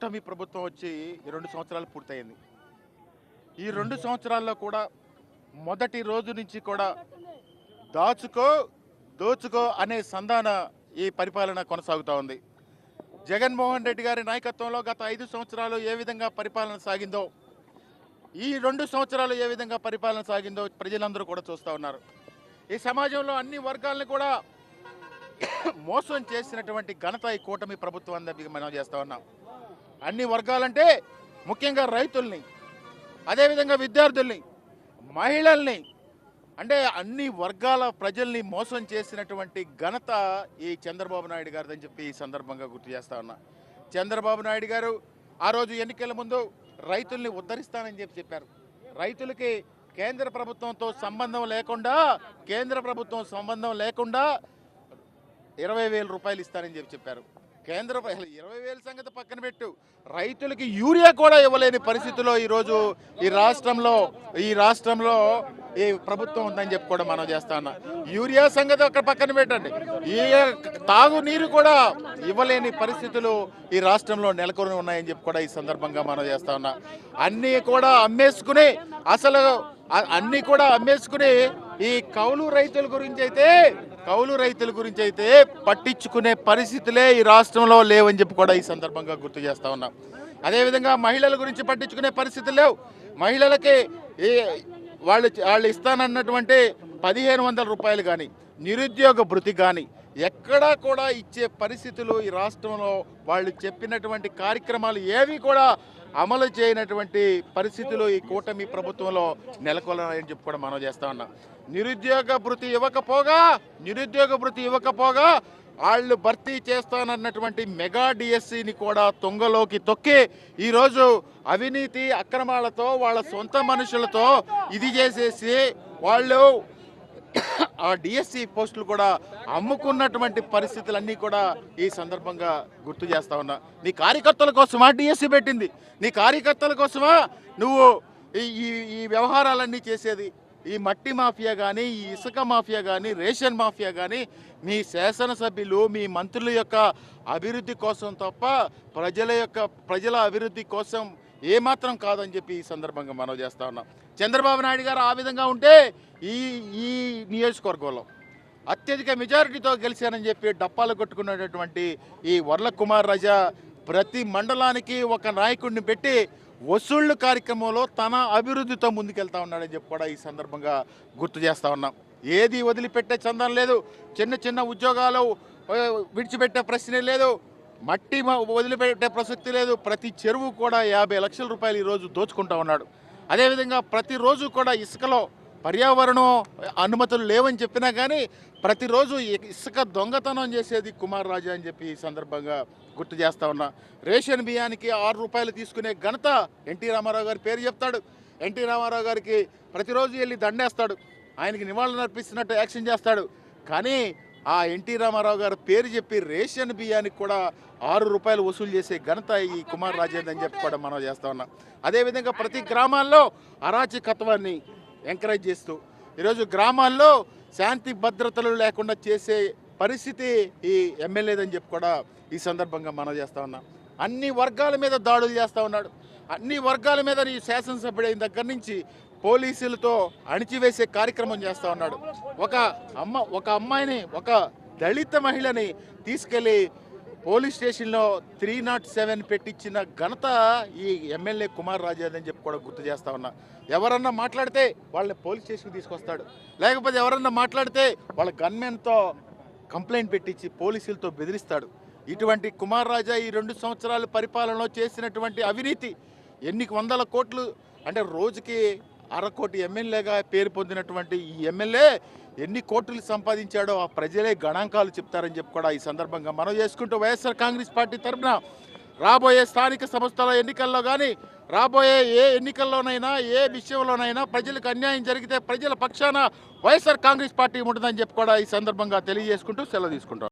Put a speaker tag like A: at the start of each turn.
A: కూటమి ప్రభుత్వం వచ్చి 2 సంవత్సరాలు పూర్తయింది. ఈ 2 సంవత్సరాల్లో కూడా మొదటి రోజు నుంచి కూడా దాచుకో దోచుకో అనే సంధాన ఈ పరిపాలన కొనసాగుతూ ఉంది. జగన్మోహన్ రెడ్డి గారి నాయకత్వంలో గత 5 సంవత్సరాలు ఏ విధంగా పరిపాలన సాగిందో, ఈ 2 సంవత్సరాలు ఏ విధంగా పరిపాలన సాగిందో ప్రజలందరూ కూడా చూస్తూ ఉన్నారు. ఈ సమాజంలో అన్ని వర్గాలను కూడా మోసం చేసినటువంటి ఘనత ఈ కూటమి ప్రభుత్వం అందరికీ మనం చేస్తూ ఉన్నాం. అన్ని వర్గాలంటే ముఖ్యంగా రైతుల్ని, అదేవిధంగా విద్యార్థుల్ని, మహిళల్ని, అంటే అన్ని వర్గాల ప్రజల్ని మోసం చేసినటువంటి ఘనత ఈ చంద్రబాబు నాయుడు గారిదని చెప్పి ఈ సందర్భంగా గుర్తు చేస్తా ఉన్నా. చంద్రబాబు నాయుడు గారు ఆ రోజు ఎన్నికల ముందు రైతుల్ని ఉద్ధరిస్తానని చెప్పారు. రైతులకి కేంద్ర ప్రభుత్వంతో సంబంధం లేకుండా 20,000 రూపాయలు ఇస్తానని చెప్పారు. 20,000 సంగతి పక్కన పెట్టు, రైతులకి యూరియా కూడా ఇవ్వలేని పరిస్థితిలో ఈరోజు ఈ రాష్ట్రంలో ఈ ప్రభుత్వం ఉందని చెప్పి కూడా మనం చేస్తా ఉన్నాం. యూరియా సంగతి అక్కడ పక్కన పెట్టండి, ఈ తాగునీరు కూడా ఇవ్వలేని పరిస్థితులు ఈ రాష్ట్రంలో నెలకొని ఉన్నాయని చెప్పి కూడా ఈ సందర్భంగా మనం చేస్తా ఉన్నాం. అన్నీ కూడా అమ్మేసుకుని ఈ కౌలు రైతుల గురించి అయితే పట్టించుకునే పరిస్థితులే ఈ రాష్ట్రంలో లేవని చెప్పి కూడా ఈ సందర్భంగా గుర్తు చేస్తా ఉన్నాం. అదేవిధంగా మహిళల గురించి పట్టించుకునే పరిస్థితులు లేవు. మహిళలకి వాళ్ళు ఇస్తానన్నటువంటి 1,500 రూపాయలు కానీ, నిరుద్యోగ భృతి కానీ ఎక్కడా కూడా ఇచ్చే పరిస్థితులు ఈ రాష్ట్రంలో వాళ్ళు చెప్పినటువంటి కార్యక్రమాలు ఏవి కూడా అమలు చేయనటువంటి పరిస్థితులు ఈ కూటమి ప్రభుత్వంలో నెలకొల్లాయని చెప్పి కూడా మనం చేస్తా ఉన్నాం. నిరుద్యోగ భృతి ఇవ్వకపోగా వాళ్ళు భర్తీ చేస్తానన్నటువంటి మెగా డిఎస్సిని కూడా తుంగలోకి తొక్కి ఈరోజు అవినీతి అక్రమాలతో వాళ్ళ సొంత మనుషులతో ఇది చేసేసి వాళ్ళు ఆ డిఎస్సి పోస్టులు కూడా అమ్ముకున్నటువంటి పరిస్థితులన్నీ కూడా ఈ సందర్భంగా గుర్తు చేస్తా ఉన్నా. నీ కార్యకర్తల కోసమా డిఎస్సి పెట్టింది? నీ కార్యకర్తల కోసమా నువ్వు ఈ వ్యవహారాలన్నీ చేసేది? ఈ మట్టి మాఫియా కానీ, ఈ ఇసుక మాఫియా కానీ, రేషన్ మాఫియా కానీ మీ శాసనసభ్యులు, మీ మంత్రుల యొక్క అభివృద్ధి కోసం తప్ప ప్రజల అభివృద్ధి కోసం ఏమాత్రం కాదని చెప్పి ఈ సందర్భంగా మనం చేస్తా ఉన్నాం. చంద్రబాబు నాయుడు గారు ఆ విధంగా ఉంటే ఈ నియోజకవర్గంలో అత్యధిక మెజారిటీతో గెలిచానని చెప్పి డప్పాలు కొట్టుకున్నటువంటి ఈ వర్ల కుమార్ రాజా ప్రతి మండలానికి ఒక నాయకుడిని పెట్టి వసూళ్లు కార్యక్రమంలో తన అభివృద్ధితో ముందుకెళ్తా ఉన్నాడని చెప్పి కూడా ఈ సందర్భంగా గుర్తు చేస్తా ఉన్నాం. ఏది వదిలిపెట్టే చందం లేదు, చిన్న ఉద్యోగాలు విడిచిపెట్టే ప్రశ్నే లేదు, మట్టి వదిలిపెట్టే ప్రసక్తి లేదు. ప్రతి చెరువు కూడా 50 లక్షల రూపాయలు ఈరోజు దోచుకుంటా ఉన్నాడు. అదేవిధంగా ప్రతిరోజు కూడా ఇసుకలో పర్యావరణం అనుమతులు లేవని చెప్పినా కానీ ప్రతిరోజు ఇసుక దొంగతనం చేసేది కుమార్ రాజా అని చెప్పి ఈ సందర్భంగా గుర్తు చేస్తా ఉన్నా. రేషన్ బియ్యానికి 6 రూపాయలు తీసుకునే ఘనత ఎన్టీ రామారావు గారి పేరు చెప్తాడు. ఎన్టీ రామారావు గారికి ప్రతిరోజు వెళ్ళి దండేస్తాడు, ఆయనకి నివాళులు అర్పిస్తున్నట్టు యాక్షన్ చేస్తాడు. కానీ ఆ ఎన్టీ రామారావు గారి పేరు చెప్పి రేషన్ బియ్యానికి కూడా 6 రూపాయలు వసూలు చేసే ఘనత ఈ కుమార్ రాజేంద్ర అని చెప్పి కూడా మనం చేస్తా ఉన్నాం. అదేవిధంగా ప్రతి గ్రామాల్లో అరాచకత్వాన్ని ఎంకరేజ్ చేస్తూ ఈరోజు గ్రామాల్లో శాంతి భద్రతలు లేకుండా చేసే పరిస్థితి ఈ ఎమ్మెల్యేదని చెప్పి కూడా ఈ సందర్భంగా మనం చేస్తా ఉన్నాం. అన్ని వర్గాల మీద దాడులు చేస్తూ ఉన్నాడు. అన్ని వర్గాల మీద ఈ శాసనసభ్యుడైన దగ్గర నుంచి పోలీసులతో అణిచివేసే కార్యక్రమం చేస్తూ ఉన్నాడు. ఒక అమ్మాయిని, ఒక దళిత మహిళని తీసుకెళ్ళి పోలీస్ స్టేషన్లో 307 పెట్టించిన ఘనత ఈ ఎమ్మెల్యే కుమార్ రాజా అని చెప్పి కూడా గుర్తు చేస్తా ఉన్నా. ఎవరన్నా మాట్లాడితే వాళ్ళని పోలీస్ స్టేషన్కి తీసుకొస్తాడు, లేకపోతే ఎవరన్నా మాట్లాడితే వాళ్ళ గన్మెన్తో కంప్లైంట్ పెట్టించి పోలీసులతో బెదిరిస్తాడు. ఇటువంటి కుమార్ రాజా ఈ 2 సంవత్సరాల పరిపాలనలో చేసినటువంటి అవినీతి ఎన్ని వందల కోట్లు, అంటే రోజుకి 1/2 కోటి ఎమ్మెల్యేగా పేరు పొందినటువంటి ఈ ఎమ్మెల్యే ఎన్ని కోట్లు సంపాదించాడో ఆ ప్రజలే గణాంకాలు చెప్తారని చెప్పి కూడా ఈ సందర్భంగా మనం చేసుకుంటూ వైఎస్ఆర్ కాంగ్రెస్ పార్టీ తరఫున రాబోయే స్థానిక సంస్థల ఎన్నికల్లో కానీ, రాబోయే ఏ ఎన్నికల్లోనైనా, ఏ విషయంలోనైనా ప్రజలకు అన్యాయం జరిగితే ప్రజల పక్షాన వైఎస్ఆర్ కాంగ్రెస్ పార్టీ ఉంటుందని చెప్పి కూడా ఈ సందర్భంగా తెలియజేసుకుంటూ సెలవు తీసుకుంటాం.